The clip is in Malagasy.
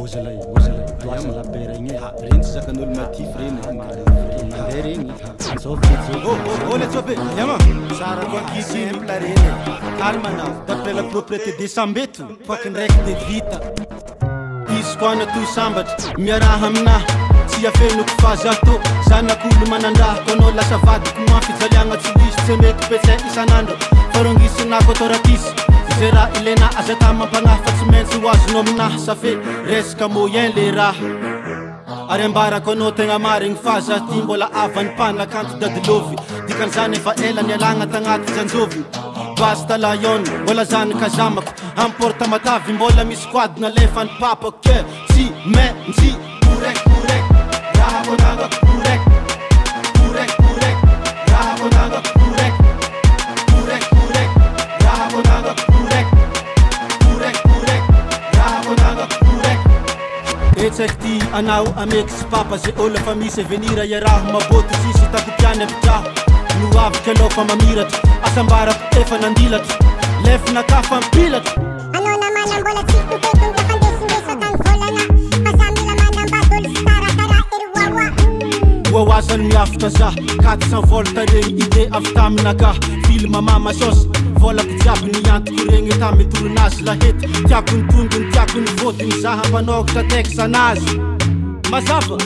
Bozalay, doasa la berenge, rinse zakanul matif rene, mandering, so let's go, yama, Sara kwa kisi emplarene, calmana, d'après la propriété des sambetu, fucking rek de vita, iskwana tu sambat, miarahamna, si a fait nous fazato, sana kulu mananda, kono la savate, kuma fizalianga tuis, semek pese isanando, forongisi na kotoratis. Zera ilena azatama banga fatsimensi wazinomina safe reska moyen le raha arembara kono tegna marigny faza ty mbola avany pana kanto dadilovy dikan'izany efa ela nialagna tagnaty janjovy basta layon mbola zany kazamako amporta matavy mbola misy koadina lefany papako ke tsy maintsy korek raha vonangako korek raha vonangako korek raha vonangako Etsakty anao ameky sy papa ze olo fa misy avenira iaraho maboty sisy takopiany apitraho no avika anao fa mamiratra asambarako efa nandilatra lefina ka fa mpilatry anao namana mbola tsy totetony ka fandesindeso tany volana fa samila manambadolo sy taratara ery wawa zany miafaka za 400 volta regny ide avy taminaka filma mama sauce volako jiaby niantoko regny tamy toronazy lahety tiako ny tongony tiako ny vôtiny zaha mpanokatra teksanazy mazava